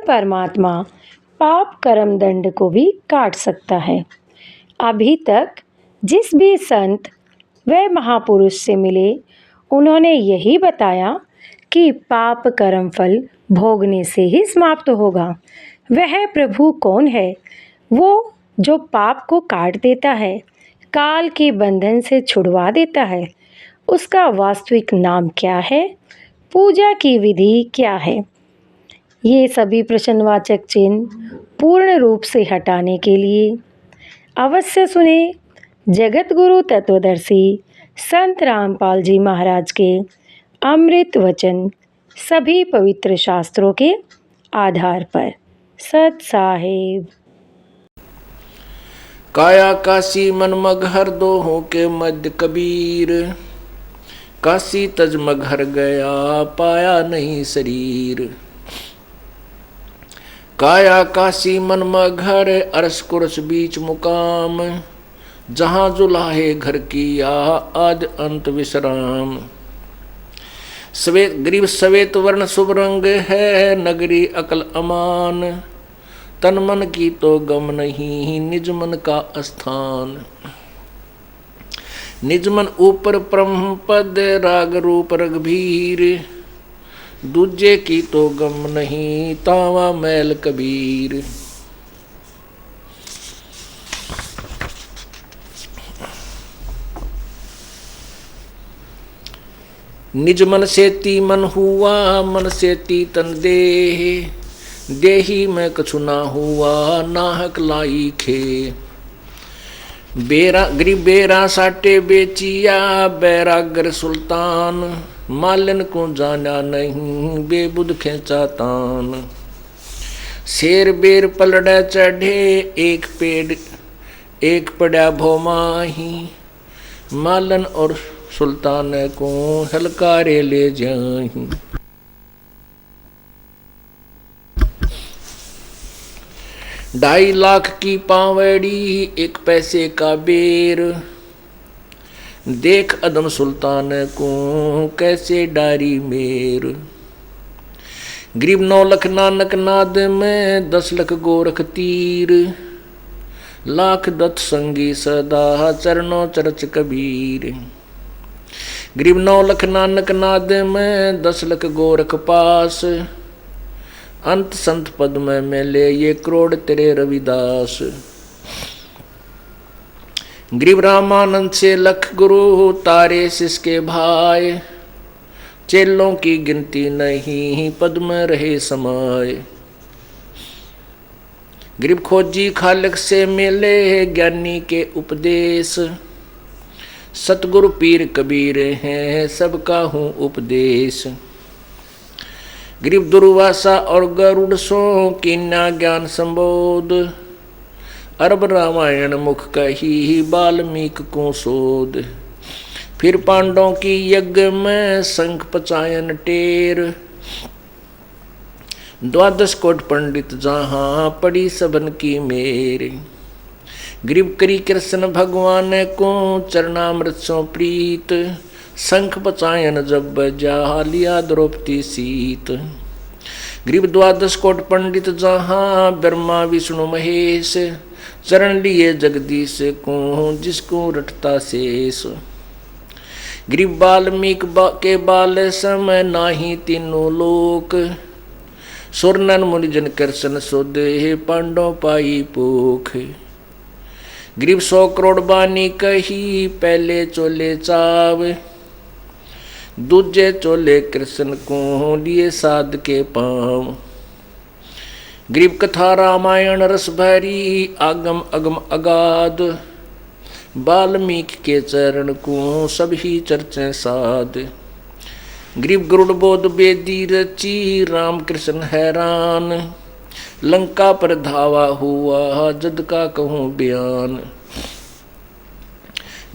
परमात्मा पाप कर्म दंड को भी काट सकता है। अभी तक जिस भी संत व महापुरुष से मिले उन्होंने यही बताया कि पाप कर्म फल भोगने से ही समाप्त होगा। वह प्रभु कौन है? वो जो पाप को काट देता है, काल के बंधन से छुड़वा देता है। उसका वास्तविक नाम क्या है? पूजा की विधि क्या है? ये सभी प्रश्नवाचक चिन्ह पूर्ण रूप से हटाने के लिए अवश्य सुने जगत गुरु तत्वदर्शी संत रामपाल जी महाराज के अमृत वचन, सभी पवित्र शास्त्रों के आधार पर। सत साहिब। काया काशी मन मगहर दोहों के मध्य कबीर, काशी तज मगहर गया पाया नहीं शरीर। काया काशी मन मगहर अरस कुरस बीच मुकाम, जहाँ जुलाहे घर किया आद अंत विश्राम। श्वेत ग्रीव श्वेत वर्ण शुभ रंग है नगरी अकल अमान, तन मन की तो गम नहीं निज मन का स्थान। निज मन ऊपर ब्रह्म पद राग रूप रघुबीर, दूजे की तो गम नहीं तावा मैल कबीर। निज मन से ती मन हुआ मन से ती तन देह, देही में कछु ना हुआ नाहक लाई खे। बेरा गरीब बेरा साटे बेचिया बैरागर सुल्तान, मालन को जाना नहीं बेबुद खेचा तान। शेर बेर पलड़ा चढ़े एक पेड़ एक पड़ा भोमाही, मालन और सुल्तान को हलकारे ले जाही। ढाई लाख की पावड़ी एक पैसे का बेर, देख अदम सुल्तान को कैसे डारी मेर। गरीब 9 लख नानक नाद में 10 लख गोरख तीर, लाख दत्त संगी सदा चरणों चरच कबीर। गरीब 9 लख नानक नाद में 10 लख गोरख पास, अंत संत पद में मिले ये करोड़ तेरे रविदास। गरीब रामानंद से लख गुरु तारे सिसके भाई, चेलों की गिनती नहीं पद में रहे समाये। गरीब खोजी खालक से मिले ज्ञानी के उपदेश, सतगुरु पीर कबीर हैं सबका हूँ उपदेश। गरीब दुर्वासा और गरुड़ सो कीन्या ज्ञान संबोध, अरब रामायण मुख कही बाल्मीक को सोध। फिर पांडवों की यज्ञ में शंख पचायन टेर, 12 कोट पंडित जहाँ पड़ी सबन की मेर। गरीब करी कृष्ण भगवान को चरणामृत सो प्रीत, शंख पचायन जब बजा लिया द्रौपदी सीत। गरीब 12 कोट पंडित जहाँ ब्रह्मा विष्णु महेश, चरण लिए जगदीश को जिसको रटता शेष। गरीब वाल्मीक के बाल समय नाही तीनों लोक, सुरनन मुनिजन कृष्ण सुध पांडव पाई पोख। गरीब 100 करोड़ बानी कही पहले चोले चाव, दूजे चोले कृष्ण को लिए साध के पाँव। गरीब कथा रामायण रस भरी आगम अगम अगाध, वाल्मीकि के चरण को सभी चर्चे साध। गरीब गरुड़ बोध बेदी रची राम कृष्ण हैरान, लंका पर धावा हुआ जद का कहूँ बयान।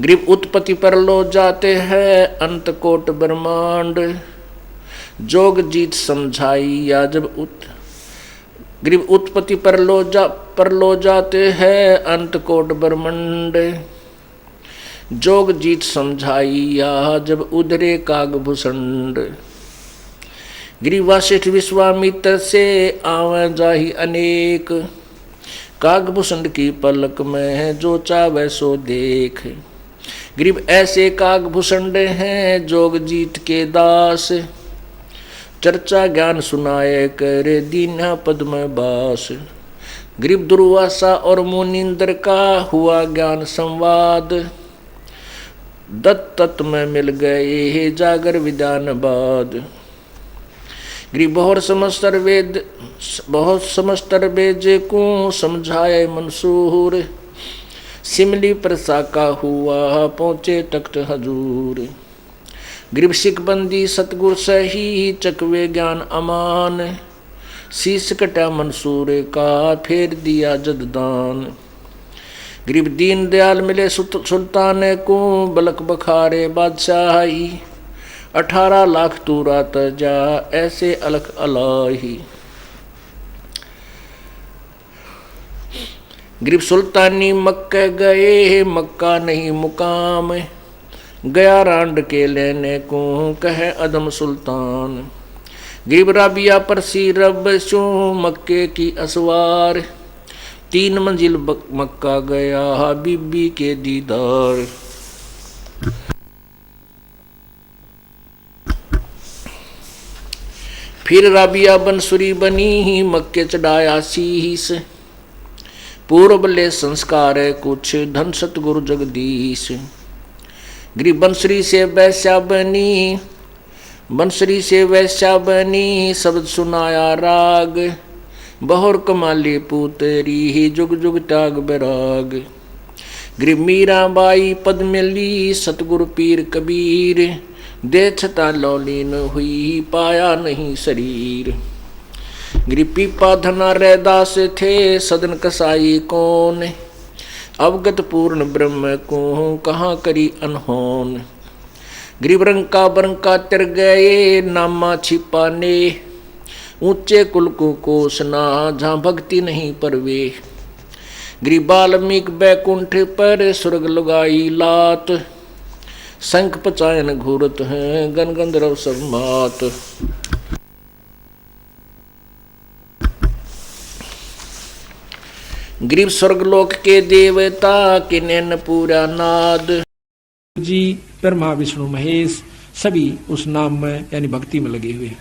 गरीब उत्पत्ति पर लो जाते हैं अंत कोट ब्रह्मांड, जोग जीत समझाई या जब गरीब उत्पत्ति पर लो जाते हैं अंत कोट ब्रह्मांड, जोग जीत समझाई या जब उधरे काग भूषंड। गिरि वशिष्ठ विश्वामित्र से आवे जाहि अनेक, कागभूषण की पलक में जो चावे सो देख। गिरिब ऐसे कागभूषण हैं जोग जीत के दास, चर्चा ज्ञान सुनाए करे दीना पद में बास। गिरिब दुर्वासा और मुनिंद्र का हुआ ज्ञान संवाद, दत्त में मिल गए जागर विधान बाद। गिरिब बहुत समस्तर वेद को समझाए मंसूर, सिमली प्रसा का हुआ पहुँचे तख्त हजूर। गिरिब सिखबंदी सतगुर सही चकवे ज्ञान अमान, शीश कटा मंसूर का फेर दिया जददान। गिरिब दीन दयाल मिले सुल्तान को बलक बखारे बादशाही, 18 लाख तूरा तजा ऐसे अलख अलाही। गिरिब सुल्तानी मक्का गए मक्का नहीं मुकाम, गया रांड के लेने को कहे अदम सुल्तान। गिरिब राबिया पर सी रब सो मक्के की असवार, 3 मंजिल मक्का गया बीबी के दीदार। फिर राबिया बंसुरी बनी मक्के चढ़ाया शीस, पूर्व ले संस्कार कुछ धन सतगुरु जगदीश। गिरिब बंसुरी से वैश्या बनी, बंसुरी से वैश्या बनी शब्द सुनाया राग, बहुर कमाली पुतरी जुग जुग त्याग बैराग। गिरिब मीरा बाई पद मिली सतगुरु पीर कबीर, दे छता लौलीन हुई पाया नहीं शरीर। गिरिब पीपा धना रैदास थे सदन कसाई कौन, अवगत पूर्ण ब्रह्म को कहाँ करी अनहोन। गिरिब रंका बरंका तिर गए नामा छिपाने, ऊंचे कुल को कोसना जहाँ भक्ति नहीं परवे। गिरिब बाल्मीक बैकुंठ पर स्वर्ग लगाई लात, शंख पचायन घूरत हैं गन गंधर्व सब मात। गिरिब स्वर्गलोक के देवता के नैन पूरा नाद, जी ब्रह्मा विष्णु महेश सभी उस नाम में यानी भक्ति में लगे हुए।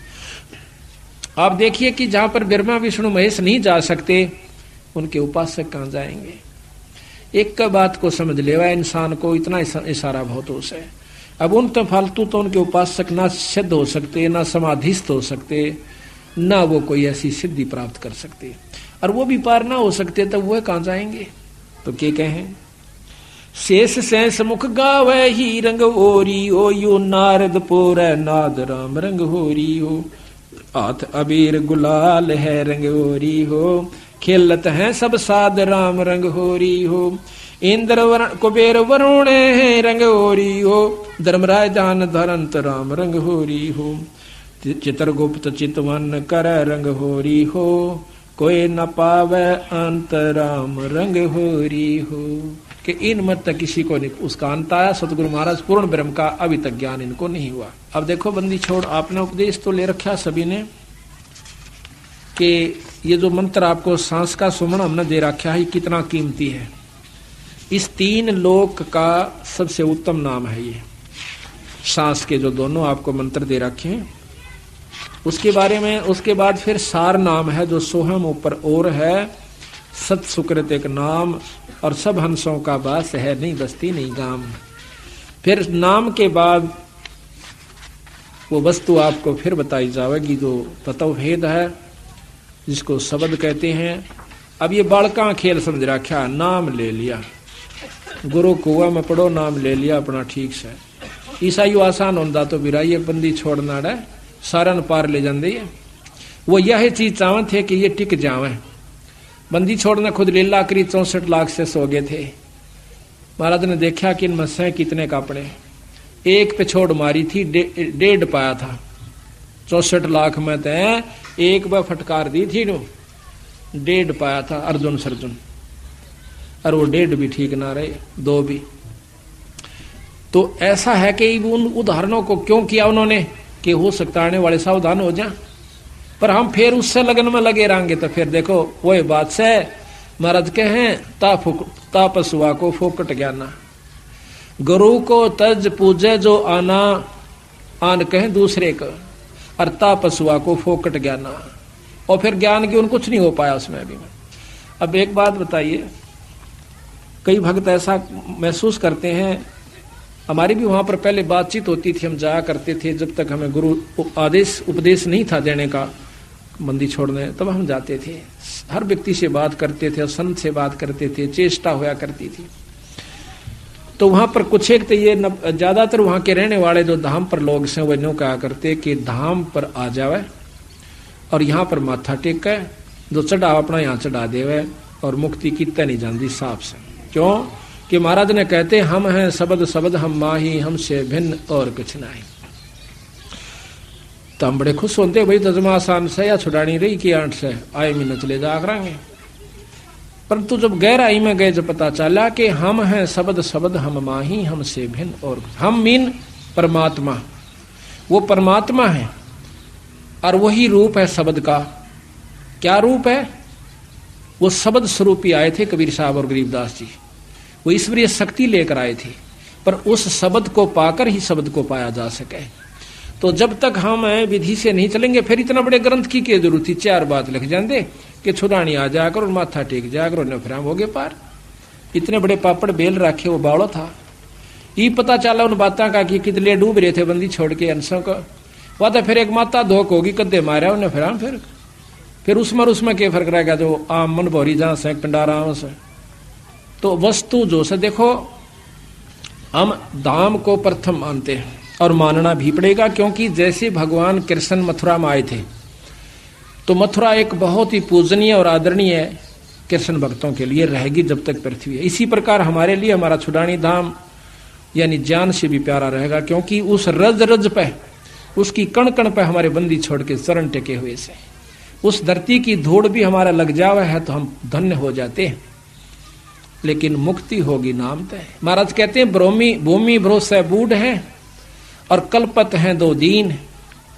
आप देखिए कि जहां पर ब्रह्मा विष्णु महेश नहीं जा सकते उनके उपासक कहां जाएंगे। एक का बात को समझ लेवा इंसान को, इतना इशारा बहुत हो है। अब उन तो फालतू तो उनके उपासक ना सिद्ध हो सकते, ना समाधिस्थ हो सकते, ना वो कोई ऐसी सिद्धि प्राप्त कर सकते, और वो भी पार ना हो सकते, तब वह कहां जाएंगे। तो क्या कहें, शेष सैंस मुख गावे ही रंग होरी हो, यो नारद पोर नाद राम रंग होरी हो। हाथ अबीर गुलाल है रंग होरी हो, खेलत है सब साध राम रंग होरी हो। इंद्र वरण कुबेर वरुण है रंग होरी हो, धर्मराज दान धरंत राम रंग होरी हो। चित्रगुप्त चितवन कर रंग होरी हो, कोई न पावे अंत राम रंग होरी हो। कि इन मत तक किसी को नहीं उसका अंत आया। सतगुरु महाराज पूर्ण ब्रह्म का अभी तक ज्ञान इनको नहीं हुआ। अब देखो बंदी छोड़, आपने उपदेश तो ले रखा सभी ने कि ये जो मंत्र आपको सांस का सुमन हमने दे रखा है कितना कीमती है। इस 3 लोक का सबसे उत्तम नाम है ये सांस के जो दोनों आपको मंत्र दे रखे हैं। उसके बारे में उसके बाद फिर सार नाम है जो सोहम ऊपर और है, सत सुकृत एक नाम, और सब हंसों का वास है, नहीं बस्ती नहीं गाम। फिर नाम के बाद वो वस्तु आपको फिर बताई जाएगी जो तत्व भेद है, जिसको शब्द कहते हैं। अब ये बालका खेल समझ रखा, नाम ले लिया, गुरु कुआ में पढ़ो, नाम ले लिया अपना ठीक से। ईसाई आसान होता तो बिराइये बंदी छोड़ना है, सारन पार ले जाते है। वो यह चीज चाहते थे कि ये टिक जावे। बंदी छोड़ना खुद लीला करी 64 लाख से सो गए थे। महाराज ने देखा कि इनमें से कितने कापड़े, एक पे छोड़ मारी थी, 1.5 पाया था। 64 लाख में तो एक बार फटकार दी थी, 1.5 पाया था अर्जुन सर्जुन, और वो 1.5 भी ठीक ना रहे, 2 भी। तो ऐसा है कि उन उदाहरणों को क्यों किया उन्होंने, कि हो सकता आने वाले सावधान हो जाए, पर हम फिर उससे लगन में लगे रहेंगे तो फिर देखो वही बात से महाराज कहें ता पशुआ को फोकट ज्ञाना, गुरु को तज पूजे जो आना आन कहें दूसरे का, और ता पशुआ को फोकट ज्ञाना, और फिर ज्ञान की उन कुछ नहीं हो पाया उसमें अभी। अब एक बात बताइए, कई भक्त ऐसा महसूस करते हैं, हमारी भी वहां पर पहले बातचीत होती थी, हम जाया करते थे जब तक हमें गुरु आदेश उपदेश नहीं था देने का मंदिर छोड़ने, तब हम जाते थे, हर व्यक्ति से बात करते थे, संत से बात करते थे, चेष्टा होया करती थी। तो वहां पर कुछ एक तो ये ज्यादातर वहां के रहने वाले जो धाम पर लोग हैं वो न्यों कहा करते कि धाम पर आ जावे और यहाँ पर माथा टेके, जो चढ़ा अपना यहाँ चढ़ा देवे और मुक्ति कितने नहीं जानती साफ से। क्यों कि महाराज ने कहते हम हैं शब्द शब्द हम माही, हमसे भिन्न और कुछ नहीं। तो हम बड़े खुश होते भाई तजमा आसान से या छुड़ानी रही कि 8 से आए महीने चले जा करेंगे, परंतु जब गहराई में गए जब पता चला कि हम हैं शब्द शब्द हम माही, हमसे भिन्न और हम मीन परमात्मा, वो परमात्मा है और वही रूप है शब्द का। क्या रूप है? वो शब्द स्वरूप ही आए थे कबीर साहब और गरीबदास जी, वो ईश्वरीय शक्ति लेकर आए थे, पर उस शब्द को पाकर ही शब्द को पाया जा सके। तो जब तक हम विधि से नहीं चलेंगे फिर इतना बड़े ग्रंथ की क्या जरूरत थी, 4 बात लिख जाते कि छुड़ानी आ जाकर और माथा टेक जाकर और फिर हो गए पार। इतने बड़े पापड़ बेल रखे, वो बावड़ा था, ये पता चला उन बातों का कि कितने डूब रहे थे बंदी छोड़ के अंशों का। वह तो फिर एक माता धोख होगी कद्दे मारा उन्हें, फिर उसमें क्या फर्क रहेगा जो आम मन भौरी जहां से पिंडारा से। तो वस्तु जो से देखो, हम धाम को प्रथम मानते हैं और मानना भी पड़ेगा, क्योंकि जैसे भगवान कृष्ण मथुरा में आए थे तो मथुरा एक बहुत ही पूजनीय और आदरणीय कृष्ण भक्तों के लिए रहेगी जब तक पृथ्वी है। इसी प्रकार हमारे लिए हमारा छुड़ानी धाम यानी जान से भी प्यारा रहेगा, क्योंकि उस रज रज पे, उसकी कण कण पे हमारे बंदी छोड़ के चरण टेके हुए से उस धरती की धूड़ भी हमारा लग जावा है तो हम धन्य हो जाते हैं। लेकिन मुक्ति होगी नाम तय। महाराज कहते हैं भूमि भरोसे बूढ़ है और कल्पत हैं 2 दीन,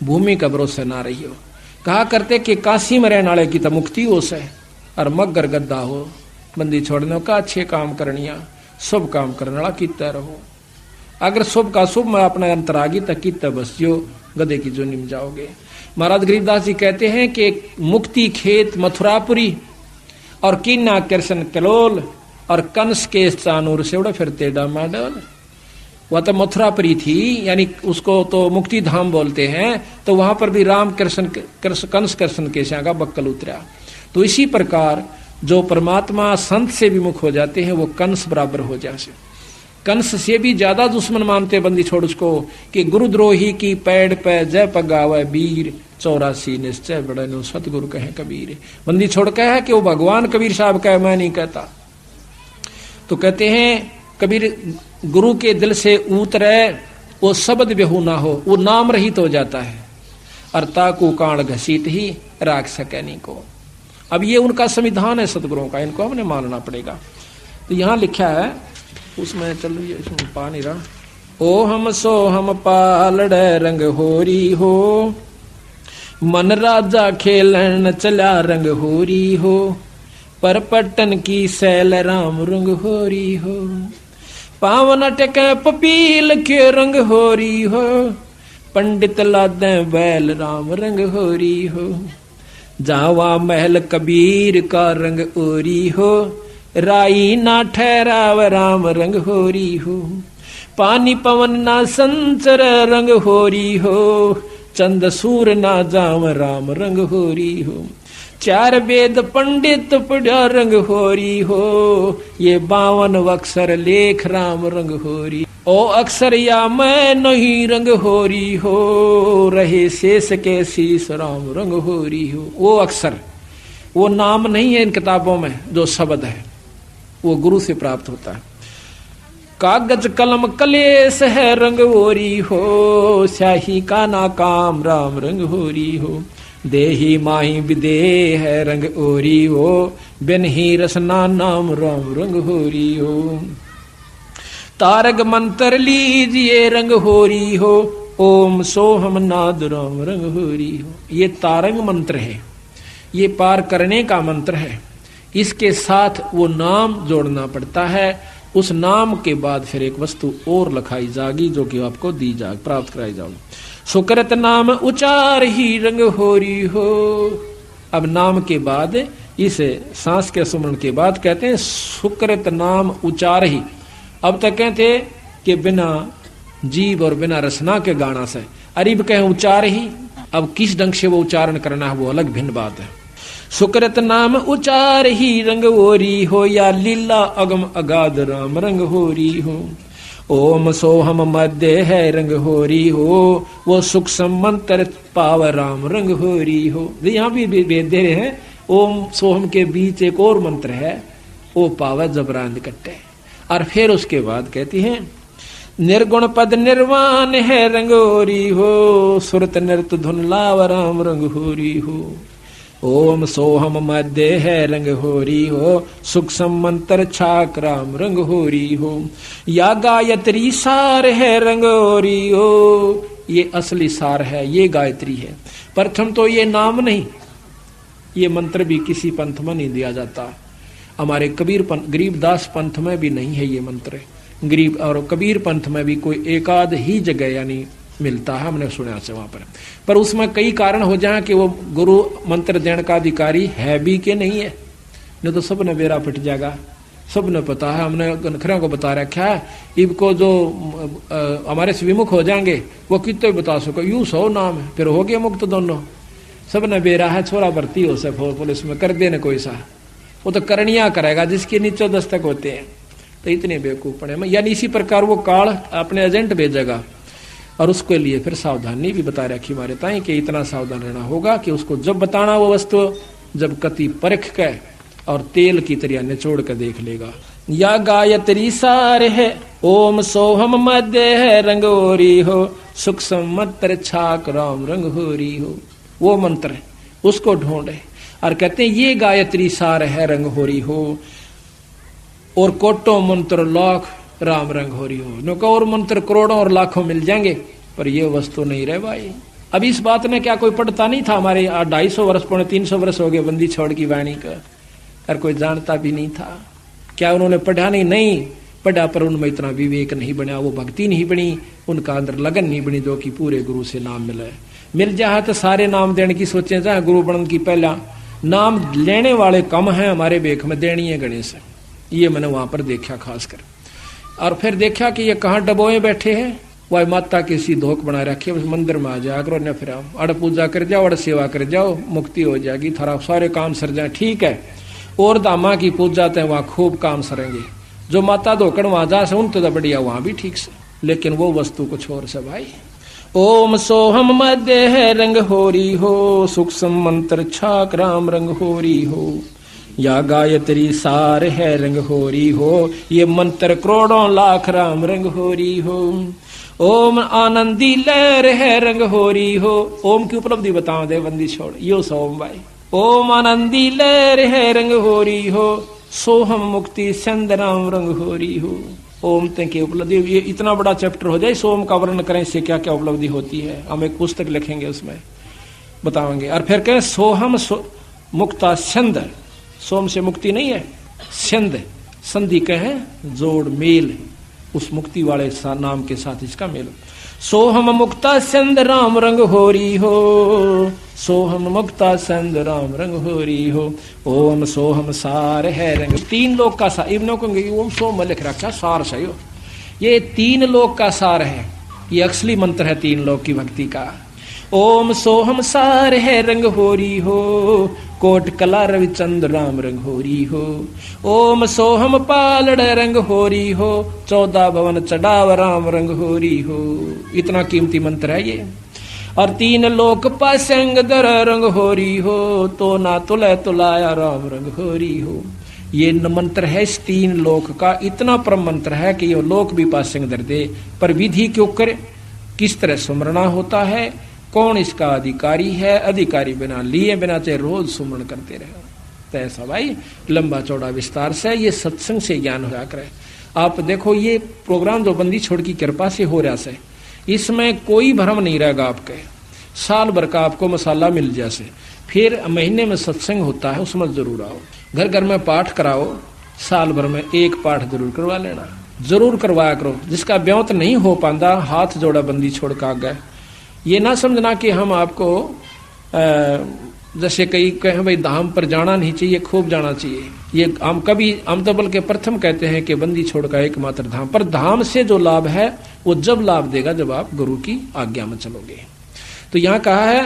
भूमि का भरोसा ना रही हो। कहा करते कि काशी में रहने वाले की तो मुक्ति हो से और मगर गद्दा हो बंदी छोड़ने का, अच्छे काम करनिया शुभ काम करने वाला कितना रहो। अगर शुभ का शुभ में अपना अंतरागी तक कितना बसियो गधे की जो निम जाओगे। महाराज गरीबदास जी कहते हैं कि मुक्ति खेत मथुरापुरी और कीना कृष्ण कलोल और कंस के चानूर से उड़ा फिर टेढ़ा माडल। वह तो मथुरापुरी थी, यानी उसको तो मुक्ति धाम बोलते हैं, तो वहां पर भी राम कृष्ण कंस कृष्ण के श्या का बक्कल उतरा। तो इसी प्रकार जो परमात्मा संत से विमुख हो जाते हैं वो कंस बराबर हो जाते, कंस से भी ज्यादा दुश्मन मानते बंदी छोड़ उसको कि गुरुद्रोही की पैड़ पे जय पगावे वीर 84 निश्चय बड़े नो सतगुरु कहे कबीर। बंदी छोड़ कहे कि वो भगवान कबीर साहब कहे, मैं नहीं कहता। तो कहते हैं कबीर गुरु के दिल से उतरे वो शब्द बेहू ना हो, वो नाम रहित हो जाता है और ताकू कांड घसीट ही राख सके नहीं को। अब ये उनका संविधान है सतगुरुओं का, इनको हमने मानना पड़ेगा। तो यहाँ लिखा है उसमें, चल रही है पा नहीं रहा, ओ हम सो हम पालड़ रंग होरी हो, मन राजा खेलन चला रंग होरी हो, पर पट्टन की सैल राम रंग होरी हो, पावन टके पपील के रंग होरी हो, पंडित लादे बैल राम रंग होरी हो, जावा महल कबीर का रंग ओरी हो, राई ना ठहराव राम रंग होरी हो, पानी पवन ना संचर रंग होरी हो, चंद सूर ना जाम राम रंग होरी हो, 4 वेद पंडित पढ़ा रंग होरी हो, ये 52 अक्षर लेख राम रंग होरी, ओ अक्षर या मैं नहीं रंग होरी हो, रहे शेष के शीश राम रंग होरी हो। वो अक्षर, वो नाम नहीं है इन किताबों में, जो शब्द है वो गुरु से प्राप्त होता है। कागज कलम कलेस है रंग होरी हो, स्याही का नाकाम राम रंग होरी हो, देही माही विदेह है रंग ओरी हो, बिन ही रसना नाम राम रंग होरी हो, तारक मंत्र लीजिए रंग होरी हो, ओम सोहम नाद राम रंग होरी हो। ये तारंग मंत्र है, ये पार करने का मंत्र है। इसके साथ वो नाम जोड़ना पड़ता है। उस नाम के बाद फिर एक वस्तु और लिखाई जाएगी जो कि आपको दी जाए, प्राप्त कराई जाएगी। सुकृत नाम उचार ही रंग होरी हो। अब नाम के बाद, इस सांस के सुमरण के बाद कहते हैं सुकृत नाम उचार ही। अब तक कहते कि बिना जीव और बिना रसना के गाना से, अरीब कहें उचार ही। अब किस ढंग से वो उच्चारण करना है वो अलग भिन्न बात है। सुकृत नाम उचार ही रंग होरी हो, या लीला अगम अगाध राम रंग होरी हो। ओम सोहम मध्य है रंग होरी हो, वो सुख मंत्र पाव राम रंग होरी हो। यहाँ भी भेद दे रहे हैं। ओम सोहम के बीच एक और मंत्र है, वो पाव जबरान कट्टे। और फिर उसके बाद कहती है निर्गुण पद निर्वाण है रंग होरी हो, सुरत नृत धुन लाव राम रंग होरी हो। ओम सोहम मध्य है रंग होरी हो, सुख मंत्र छाक राम रंग होरी हो। या गायत्री सार है रंग होरी हो, ये असली सार है, ये गायत्री है। प्रथम तो ये नाम नहीं, ये मंत्र भी किसी पंथ में नहीं दिया जाता। हमारे गरीबदास पंथ में भी नहीं है ये मंत्र। गरीब और कबीर पंथ में भी कोई एकाध ही जगह यानी मिलता है, हमने सुना से वहां पर उसमें कई कारण हो जाए कि वो गुरु मंत्र देने का अधिकारी है भी कि नहीं है, नहीं तो सबने बेरा पिट जाएगा। सबने पता है, हमने गनखरा को बता रखा है। इनको जो हमारे से विमुख हो जाएंगे वो कितने बता सको, यूं 100 नाम है, फिर हो गए मुक्त दोनों। सबने बेरा है, छोरा भर्ती हो से पुलिस में कर देने कोई सा, वो तो करनिया करेगा जिसके नीचे दस्तक होते हैं। तो इतने बेवकूफ पड़े, यानी इसी प्रकार वो काल अपने एजेंट भेजेगा। और उसके लिए फिर सावधानी भी बता रखी हमारे ताई कि इतना सावधान रहना होगा कि उसको जब बताना वो वस्तु, जब कति परख के और तेल की तरह निचोड़ कर देख लेगा। या गायत्री सार है, ओम सोहम मध्य है रंग होरी हो, सुख मंत्र छाक राम रंग होरी हो। वो मंत्र है, उसको ढूंढे और कहते हैं ये गायत्री सार है रंग होरी हो, और कोटो मंत्र लाख राम रंग होरी हो। नुका और मंत्र करोड़ों और लाखों मिल जाएंगे, पर ये वस्तु नहीं रहे भाई। अब इस बात में क्या कोई पढ़ता नहीं था? हमारे 250 वर्ष 300 वर्ष हो गए बंदी छोड़ की वाणी का, और कोई जानता भी नहीं था। क्या उन्होंने पढ़ा नहीं पढ़ा, पर उनमें इतना विवेक नहीं बना, वो भक्ति नहीं बनी, उनका अंदर लगन नहीं बनी जो कि पूरे गुरु से नाम मिल जाए तो सारे नाम देने की सोचे जाए। गुरु बनने की पहला नाम लेने वाले कम है हमारे बेख में, देनी है गणेश। ये मैंने वहां पर देखा खासकर। और फिर देखा कि ये कहाँ डबोए बैठे हैं, वह माता की सी धोख बना रखी है। उस मंदिर में आ जाया करो, न फिर अड़ पूजा कर जाओ, अड़ सेवा कर जाओ, मुक्ति हो जाएगी, थारा सारे काम सर जाए। ठीक है, और दामा की पूजा तो वहाँ खूब काम सरेंगे। जो माता धोकड़ वहां जा से उन तो बढ़िया वहां भी ठीक से, लेकिन वो वस्तु कुछ और से भाई। ओम सोहम मध्य है रंग होरी हो, सूक्ष्म मंत्र छाक राम रंग होरी हो। या गायत्री सार है रंग होरी हो, ये मंत्र करोड़ों लाख राम रंग होरी हो। ओम आनंदी लहर है रंग होरी हो। ओम की उपलब्धि बताओ दे बंदी छोड़, यो सोम भाई। ओम आनंदी लहर है रंग होरी हो, सोहम मुक्ति संद राम रंग होरी हो। ओम की उपलब्धि, ये इतना बड़ा चैप्टर हो जाए सोम का वर्णन करें, इससे क्या क्या उपलब्धि होती है। हम एक पुस्तक लिखेंगे उसमें बताएंगे। और फिर कहें सोहम मुक्ता संद, सोम से मुक्ति नहीं है, संद संधि कहें जोड़ मेल, उस मुक्ति वाले नाम के साथ इसका मेल। सोहम मुक्ता संद राम रंग होरी हो, सोहम मुक्ता संद राम रंग होरी हो। ओम सोहम सार है रंग, 3 लोक का सार। इब्नों को ओम सोम लिख रखा सार से, ये 3 लोक का सार है। ये असली मंत्र है 3 लोक की भक्ति का। ओम सोहम सार है रंग होरी हो, कोट कला रविचंद राम रंग होरी हो। ओम सोहम पालड़ रंग होरी हो, 14 भवन चढ़ाव राम रंग होरी हो। इतना कीमती मंत्र है ये। और 3 लोक पासंग दर रंग होरी हो, तो ना तुले तुलाया राम रंग होरी हो। ये मंत्र है इस 3 लोक का, इतना परम मंत्र है कि ये लोक भी पासंग दर दे। पर विधि क्यों करे, किस तरह सुमरना होता है, कौन इसका अधिकारी है, अधिकारी बिना लिए बिना चाहे रोज सुमरण करते रहे। तो ऐसा भाई लंबा चौड़ा विस्तार से ये सत्संग से ज्ञान होया करे। आप देखो ये प्रोग्राम जो बंदी छोड़ की कृपा से हो रहा से, इसमें कोई भ्रम नहीं रहेगा आपके। साल भर का आपको मसाला मिल जैसे, फिर महीने में सत्संग होता है, उसमें जरूर आओ। घर घर में पाठ कराओ, साल भर में एक पाठ जरूर करवा लेना, जरूर करवाया करो। जिसका ब्योत नहीं हो पाता, हाथ जोड़ा बंदी छोड़ का गए। ये ना समझना कि हम आपको जैसे कई कहें भाई धाम पर जाना नहीं चाहिए, खूब जाना चाहिए। ये हम तो बल्कि प्रथम कहते हैं कि बंदी छोड़ का एकमात्र धाम। पर धाम से जो लाभ है वो जब लाभ देगा जब आप गुरु की आज्ञा में चलोगे। तो यहाँ कहा है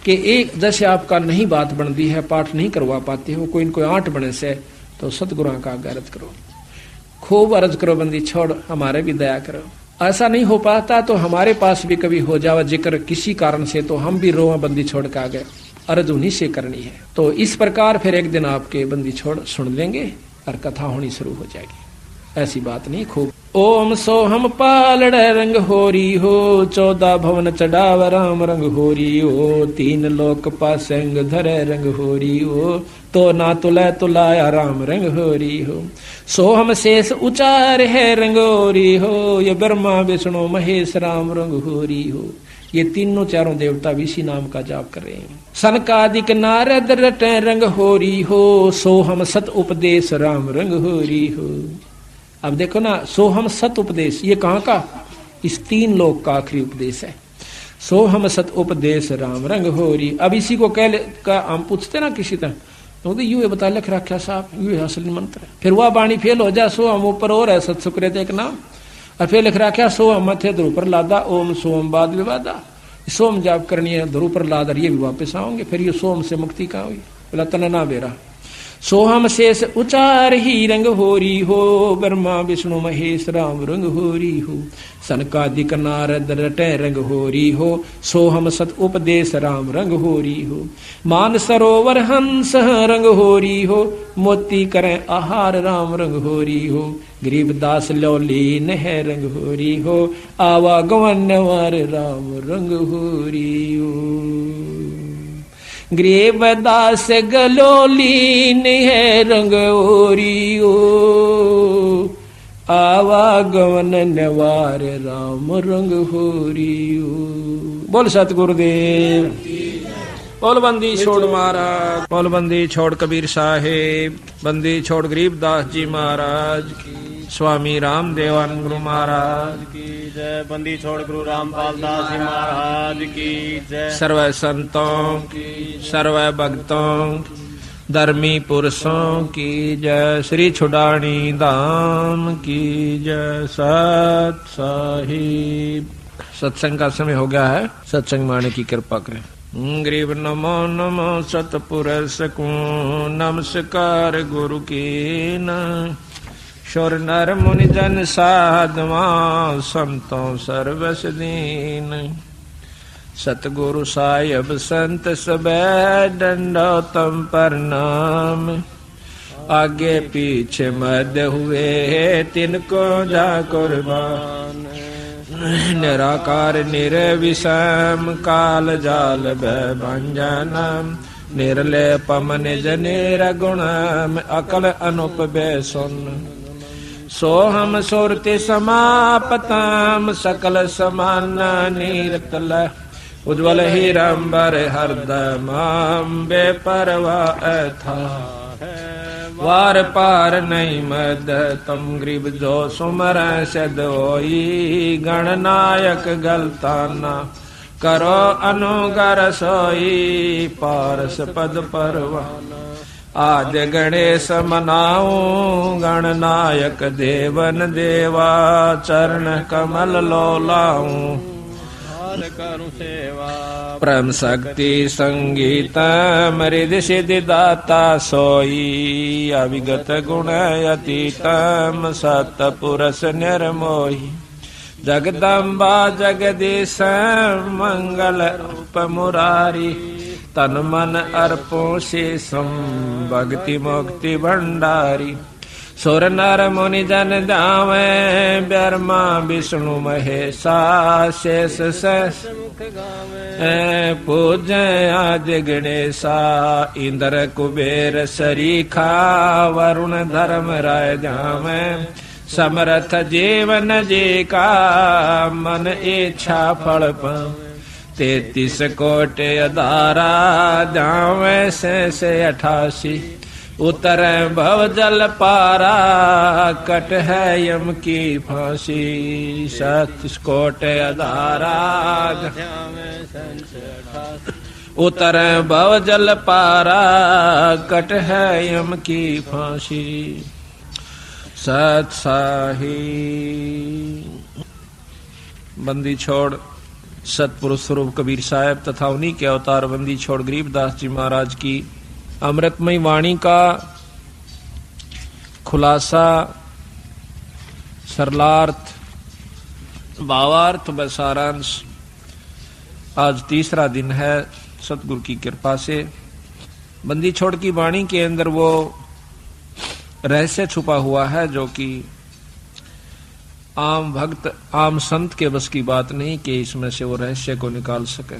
कि एक जैसे आपका नहीं बात बनती है, पाठ नहीं करवा पाते हो, कोई इनको आंट बने से, तो सतगुरु का आज्ञा करो, खूब अर्ज करो, बंदी छोड़ हमारे भी दया करो। ऐसा नहीं हो पाता तो हमारे पास भी कभी हो जावा जिक्र किसी कारण से, तो हम भी रोआ बंदी छोड़ के आ गए, अर्ज उन्हीं से करनी है। तो इस प्रकार फिर एक दिन आपके बंदी छोड़ सुन लेंगे और कथा होनी शुरू हो जाएगी। ऐसी बात नहीं, खूब ओम सोहम पालड़ रंग होरी हो, 14 भवन चढ़ाव राम रंग होरी हो, 3 लोक पासंग धरे रंग होरी हो, तो ना तुला तुलाया राम रंग होरी हो। सोहम शेष उचार है रंग होरी हो, ये ब्रह्मा विष्णु महेश राम रंग होरी हो। ये तीनों चारों देवता भी इसी नाम का जाप कर रहे हैं। सनकादिक नारद रटे रंग होरी हो, सोहम सत उपदेश राम रंग होरी हो। अब देखो ना, सोहम सत उपदेश ये कहाँ का? इस 3 लोक का आखिरी उपदेश है। सोहम सत उपदेश राम रंग होरी। अब इसी को कह हम पूछते ना किसी तरह, तो यू बता लिख रखा साहब, यू है असली मंत्र। फिर वह बाणी फेल हो जाए, सोहम ऊपर और है सत सुकृत एक नाम, और फिर लिख रखा सोहम मथे ध्रुव लादा, ओम सोम बाद विवादा। सोम जाप करनी है, ध्रुव पर लादा, ये भी वापस आओगे। फिर ये सोम से मुक्ति कहाँ हुई? बोला तना बेरा। सोहम शेष उचार ही रंग होरी हो, ब्रह्मा विष्णु महेश राम रंग होरी हो। सनकादिक नारद रटे रंग होरी हो, सोहम सत उपदेश राम रंग होरी हो। मान सरोवर हंस रंग होरी हो, मोती करें आहार राम रंग होरी हो। गरीबदास लौलीन है रंग होरी हो, आवागमन वार राम रंग होरी हो। गरीबदास गलोलीन है रंग होरी हो, आवागमन नवार राम रंग होरी हो। बोल सतगुरुदेव, बोल बंदी छोड़ महाराज, बोल बंदी छोड़ कबीर साहेब, बंदी छोड़ गरीबदास जी महाराज की, स्वामी रामदेवानंद गुरु महाराज की जय। बंदी छोड़ गुरु रामपाल दास जी महाराज की जय। सर्व संतों की, सर्व भक्तों, धर्मी पुरुषों की जय। श्री छुड़ानी धाम की जय। सत साहिब। सत्संग का समय हो गया है, सत्संग माने की कृपा करें। गरीब नमो नमो सतपुरुष को नमस्कार गुरु की न। शोर नर मुनि जन साधवा संतों सर्वस दीन। सतगुरु साहिब संत सबे दंडोतम प्रणाम। आगे पीछे मध्य हुए तिनको जा कुर्बान। निराकार निर्विषम काल जाल भंजन। निर्लेपम निज निर्गुणम अकल अनुप बेसुन। सोहम सुरति समापतम सकल समान नीरतल। उज्ज्वल हीरंबर हरदम बेपरवा था। वार पार नहीं मद तम गरीब जो सुमर सद होई। गणनायक गलताना करो अनुगर सोई। पारस पद परवाना आज गणेश मनाऊं। गणनायक देवन देवा चरण कमल लोलाऊं। करूं सेवा परम शक्ति संगीत मृद सिद्धि दाता सोई। अविगत गुण अतीतम सतपुरुष निर्मोही। जगदम्बा जगदीश मंगल उपमुरारी। तन मन अर्पों शेषम भक्ति मुक्ति भंडारी। सुर नर मुनि जन दावे ब्रह्मा विष्णु महेशा। शेष शेष पूज्य आज गणेशा। इंद्र कुबेर सरीखा वरुण धर्म राय जावे। समर्थ जीवन जी का मन इच्छा फल पाऊं 33 कोट अदारा जावे से 88 उतर भव जल पारा कट है यम की फांसी 37 कोट अदारा उतर भव जल पारा कट है यम की फांसी सत्साही बंदी छोड़ सतपुरुष स्वरूप कबीर साहब तथा उन्हीं के अवतार बंदी छोड़ गरीबदास जी महाराज की अमृतमयी वाणी का खुलासा सरलार्थ भावार्थ व सारांश आज तीसरा दिन है सतगुरु की कृपा से बंदी छोड़ की वाणी के अंदर वो रहस्य छुपा हुआ है जो कि आम भक्त आम संत के बस की बात नहीं कि इसमें से वो रहस्य को निकाल सके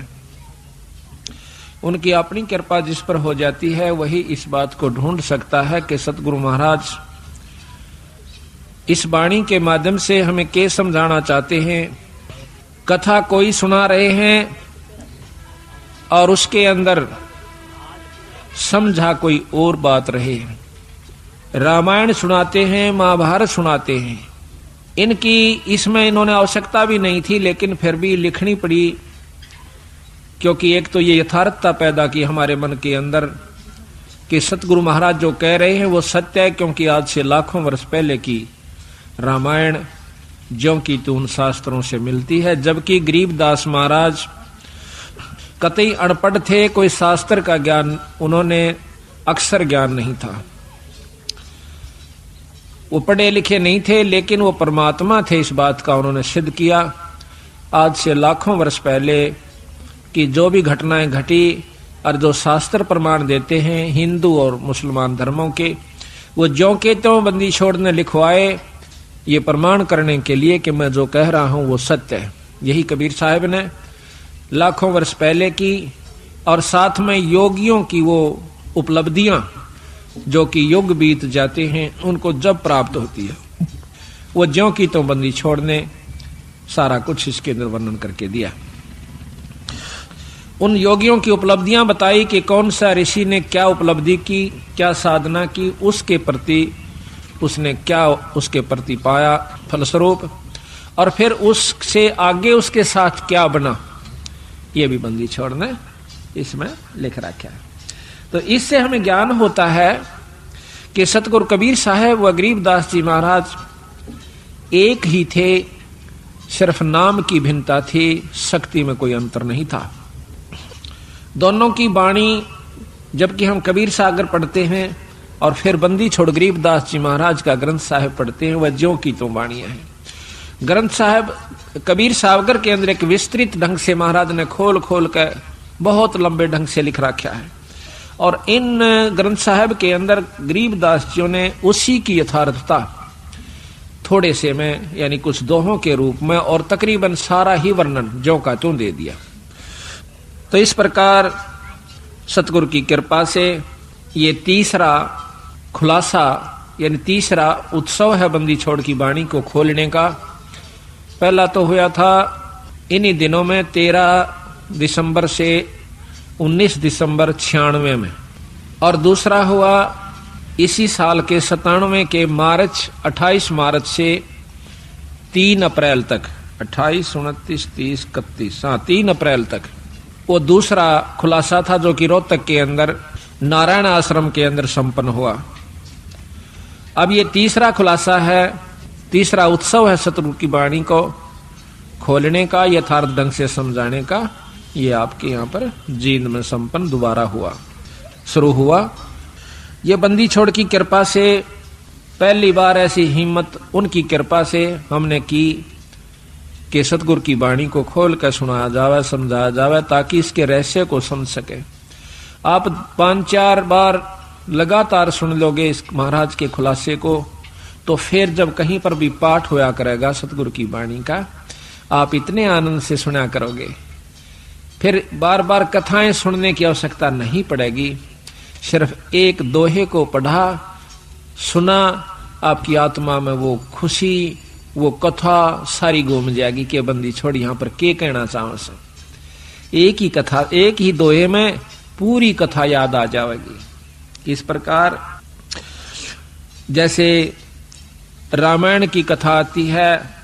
उनकी अपनी कृपा जिस पर हो जाती है वही इस बात को ढूंढ सकता है कि सतगुरु महाराज इस वाणी के माध्यम से हमें क्या समझाना चाहते हैं। कथा कोई सुना रहे हैं और उसके अंदर समझा कोई और बात रहे। रामायण सुनाते हैं, महाभारत सुनाते हैं, इनकी इसमें इन्होंने आवश्यकता भी नहीं थी लेकिन फिर भी लिखनी पड़ी क्योंकि एक तो ये यथार्थता पैदा की हमारे मन के अंदर कि सतगुरु महाराज जो कह रहे हैं वो सत्य है क्योंकि आज से लाखों वर्ष पहले की रामायण ज्यों की तो उन शास्त्रों से मिलती है। जबकि गरीबदास महाराज कतई अनपढ़ थे, कोई शास्त्र का ज्ञान उन्होंने अक्षर ज्ञान नहीं था, वो पढ़े लिखे नहीं थे लेकिन वो परमात्मा थे इस बात का उन्होंने सिद्ध किया। आज से लाखों वर्ष पहले की जो भी घटनाएं घटी और जो शास्त्र प्रमाण देते हैं हिंदू और मुसलमान धर्मों के वो ज्यों के त्यों बंदी छोड़ ने लिखवाए ये प्रमाण करने के लिए कि मैं जो कह रहा हूं वो सत्य है। यही कबीर साहब ने लाखों वर्ष पहले की और साथ में योगियों की वो उपलब्धियां जो कि युग बीत जाते हैं उनको जब प्राप्त होती है वो ज्यों की तो बंदी छोड़ने सारा कुछ इसके अंदर वर्णन करके दिया। उन योगियों की उपलब्धियां बताई कि कौन सा ऋषि ने क्या उपलब्धि की, क्या साधना की, उसके प्रति उसने क्या उसके प्रति पाया फलस्वरूप और फिर उससे आगे उसके साथ क्या बना ये भी बंदी छोड़ने इसमें लिख रखा है। तो इससे हमें ज्ञान होता है कि सतगुरु कबीर साहब व गरीबदास जी महाराज एक ही थे, सिर्फ नाम की भिन्नता थी, शक्ति में कोई अंतर नहीं था। दोनों की वाणी जबकि हम कबीर सागर पढ़ते हैं और फिर बंदी छोड़ गरीबदास जी महाराज का ग्रंथ साहिब पढ़ते हैं वह ज्यों की तो वाणियां हैं। ग्रंथ साहिब कबीर सागर के अंदर एक विस्तृत ढंग से महाराज ने खोल खोल कर बहुत लंबे ढंग से लिख रखा है और इन ग्रंथ साहिब के अंदर गरीबदास जी ने उसी की यथार्थता थोड़े से में यानी कुछ दोहों के रूप में और तकरीबन सारा ही वर्णन ज्यों का त्यों दे दिया। तो इस प्रकार सतगुरु की कृपा से ये तीसरा खुलासा यानी तीसरा उत्सव है बंदी छोड़ की वाणी को खोलने का। पहला तो हुआ था इन्हीं दिनों में 13 दिसंबर से 19 दिसंबर 96 में और दूसरा हुआ इसी साल के 97 के मार्च 28 मार्च से 3 अप्रैल तक 28, 29, 30, 31 3 अप्रैल तक वो दूसरा खुलासा था जो कि रोहतक के अंदर नारायण आश्रम के अंदर संपन्न हुआ। अब ये तीसरा खुलासा है, तीसरा उत्सव है सतगुरु की वाणी को खोलने का, यथार्थ ढंग से समझाने का। ये आपके यहाँ पर जींद में संपन्न दोबारा हुआ, शुरू हुआ। ये बंदी छोड़ की कृपा से पहली बार ऐसी हिम्मत उनकी कृपा से हमने की कि सतगुरु की वाणी को खोल कर सुनाया जावे, समझाया जावे ताकि इसके रहस्य को समझ सके। आप 5-4 बार लगातार सुन लोगे इस महाराज के खुलासे को तो फिर जब कहीं पर भी पाठ होया करेगा सतगुरु की वाणी का आप इतने आनंद से सुना करोगे, फिर बार बार कथाएं सुनने की आवश्यकता नहीं पड़ेगी। सिर्फ एक दोहे को पढ़ा, सुना आपकी आत्मा में वो खुशी, वो कथा सारी घूम जाएगी कि बंदी छोड़ यहाँ पर के कहना चाहो से। एक ही कथा, एक ही दोहे में पूरी कथा याद आ जाएगी। इस प्रकार जैसे रामायण की कथा आती है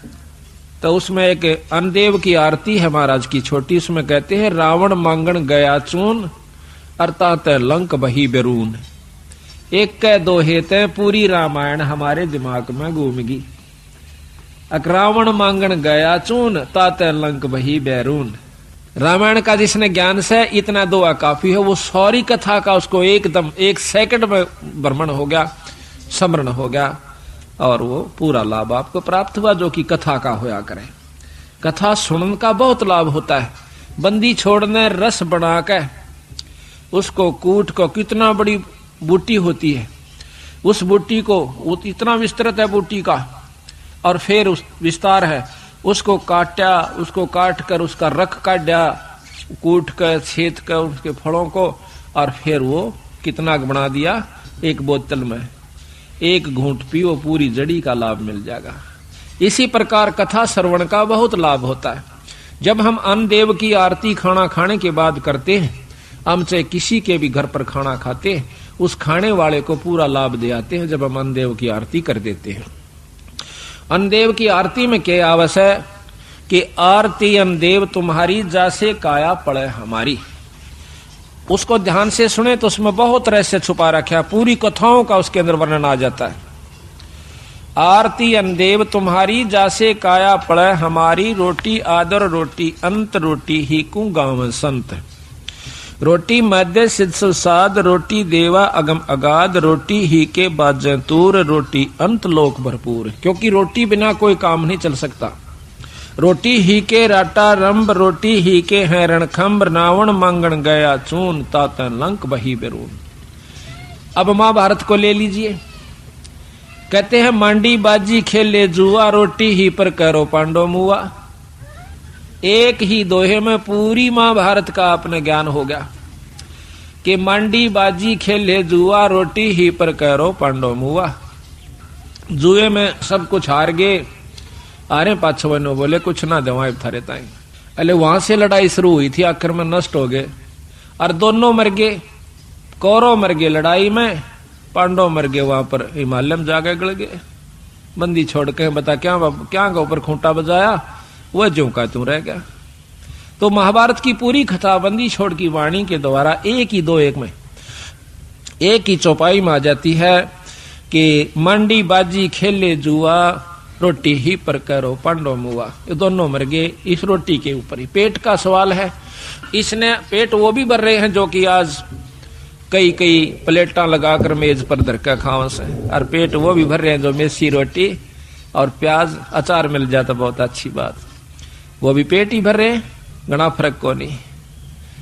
तो उसमें एक अनदेव की आरती है महाराज की छोटी, उसमें कहते हैं रावण मांगण गया चून अर्थात लंक बही बेरून। एक के दोहे ते पूरी रामायण हमारे दिमाग में घूमगी। रावण मांगण गया चून ताते लंक बही बैरून। रामायण का जिसने ज्ञान से इतना दुआ काफी है, वो सारी कथा का उसको एकदम 1 सेकंड में भ्रमण हो गया, स्मरण हो गया और वो पूरा लाभ आपको प्राप्त हुआ जो कि कथा का होया करे। कथा सुनने का बहुत लाभ होता है। बंदी छोड़ने रस बना के उसको कूट को, कितना बड़ी बूटी होती है, उस बूटी को इतना विस्तृत है बूटी का, और फिर उस विस्तार है, उसको काटा, उसको काट कर उसका रख काटा, कूट कर छेद कर उसके फलों को, और फिर वो कितना बना दिया, एक बोतल में 1 घूंट पियो, पूरी जड़ी का लाभ मिल जाएगा। इसी प्रकार कथा श्रवण का बहुत लाभ होता है। जब हम अन्न देव की आरती खाना खाने के बाद करते हैं, हम चाहे किसी के भी घर पर खाना खाते हैं, उस खाने वाले को पूरा लाभ दे आते हैं जब हम अन्न देव की आरती कर देते हैं। अन्न देव की आरती में क्या आवश्यक है कि आरती अन्न देव तुम्हारी जैसे काया पड़े हमारी। उसको ध्यान से सुने तो उसमें बहुत रहस्य छुपा रखा है, पूरी कथाओं का उसके अंदर वर्णन आ जाता है। आरती अन्न देव तुम्हारी जैसे काया पड़े हमारी, रोटी आदर रोटी अंत रोटी ही कु गाँव संत। रोटी मध्य सिद्ध सुसाद, रोटी देवा अगम अगाध, रोटी ही के बाजे तूर, रोटी अंत लोक भरपूर। क्योंकि रोटी बिना कोई काम नहीं चल सकता। रोटी ही के राटा रंभ, रोटी ही के हैं रणखंभ, रावण मांगण गया चून तातन लंक बही बेरून। अब महाभारत को ले लीजिए। कहते हैं मांडी बाजी खेले जुआ, रोटी ही पर करो पांडव मुआ। एक ही दोहे में पूरी महाभारत का अपने ज्ञान हो गया कि मांडी बाजी खेले जुआ, रोटी ही पर करो पांडव मुआ। जुए में सब कुछ हार गए, अरे पाछवनो बोले कुछ ना दवाए थारे ताई। अरे वहां से लड़ाई शुरू हुई थी, आखिर में नष्ट हो गए और दोनों मर गए। कौरव मर गए लड़ाई में, पांडव मर गए वहां पर हिमालय में जाके गड़ गए। बंदी छोड़ के बता क्या क्या के ऊपर खूंटा बजाया, वह ज्यों का त्यों रह गया। तो महाभारत की पूरी कथा बंदी छोड़ की वाणी के द्वारा एक ही दो एक में, एक ही चौपाई में आ जाती है कि मंडी बाजी खेले जुआ, रोटी ही पर करो पांडव मुआ। ये दोनों मर गए इस रोटी के ऊपर ही। पेट का सवाल है, इसने पेट वो भी भर रहे हैं जो कि आज कई कई प्लेटा लगाकर मेज पर धरकर खाओ से, और पेट वो भी भर रहे हैं जो मेसी रोटी और प्याज अचार मिल जाता बहुत अच्छी बात, वो भी पेट ही भर रहे हैं। घना फर्क को नहीं,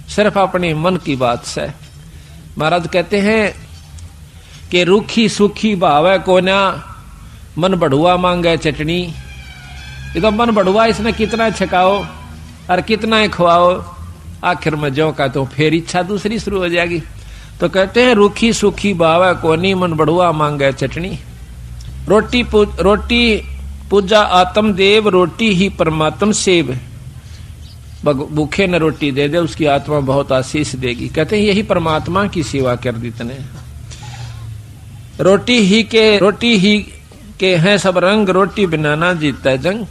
सिर्फ अपने मन की बात से। महाराज कहते हैं कि रूखी सूखी भावे कोना, मन बढ़ुआ मांगे चटनी। ये तो मन बढ़ुआ, इसने कितना छकाओ और कितना ही खवाओ, आखिर में जो का तो फिर इच्छा दूसरी शुरू हो जाएगी। तो कहते हैं रूखी सूखी भावे कोनी, मन बढ़ुआ मांगे चटनी। रोटी पूजा आत्म देव, रोटी ही परमात्म सेव। भूखे न रोटी दे दे, उसकी आत्मा बहुत आशीष देगी। कहते हैं यही परमात्मा की सेवा कर दी तने। रोटी ही के हैं सब रंग, रोटी बिना ना जीतता है जंग।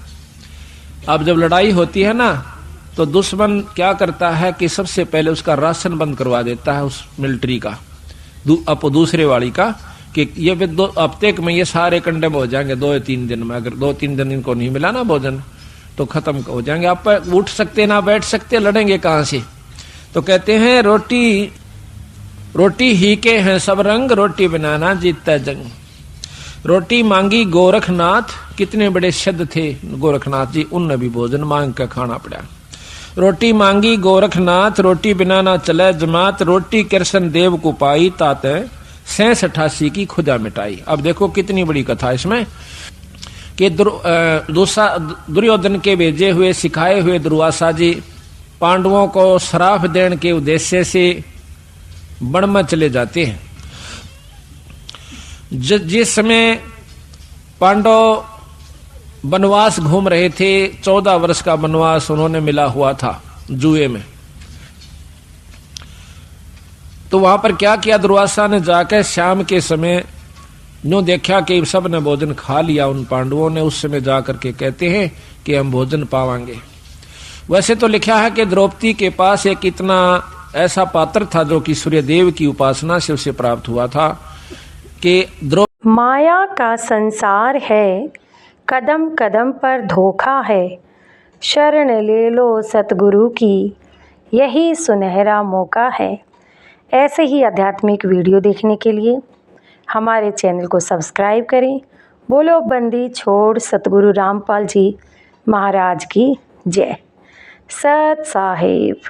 अब जब लड़ाई होती है ना, तो दुश्मन क्या करता है कि सबसे पहले उसका राशन बंद करवा देता है, उस मिलिट्री का, दूसरे वाली का, कि ये 2 हफ्ते में ये सारे कंडेम हो जाएंगे 2-3 दिन में। अगर 2-3 दिन इनको नहीं मिला ना भोजन तो खत्म हो जाएंगे। आप उठ सकते ना बैठ सकते, लड़ेंगे कहां से। तो कहते हैं रोटी ही के हैं सब रंग, रोटी बिना ना जीतता जंग। रोटी मांगी गोरखनाथ, कितने बड़े शब्द थे गोरखनाथ जी, उनने भी भोजन मांग कर खाना पड़ा। रोटी मांगी गोरखनाथ, रोटी बिना ना चले जमात, रोटी कृष्ण देव को पाई ताते 86 की खुदा मिटाई। अब देखो कितनी बड़ी कथा इसमें कि दुर्योधन के भेजे हुए सिखाए हुए दुर्वासा जी पांडवों को श्राप देने के उद्देश्य से वन में चले जाते हैं। जिस समय पांडव वनवास घूम रहे थे, 14 वर्ष का वनवास उन्होंने मिला हुआ था जुए में। तो वहां पर क्या किया, दुर्वासा ने जाकर शाम के समय नो देखा कि सब ने भोजन खा लिया उन पांडवों ने, उस समय जाकर के कहते हैं कि हम भोजन पावांगे। वैसे तो लिखा है कि द्रौपदी के पास एक इतना ऐसा पात्र था जो कि सूर्यदेव की उपासना से उसे प्राप्त हुआ था कि माया का संसार है, कदम कदम पर धोखा है, शरण ले लो सतगुरु की, यही सुनहरा मौका है। ऐसे ही आध्यात्मिक वीडियो देखने के लिए हमारे चैनल को सब्सक्राइब करें। बोलो बंदी छोड़ सतगुरु रामपाल जी महाराज की जय। सत साहिब।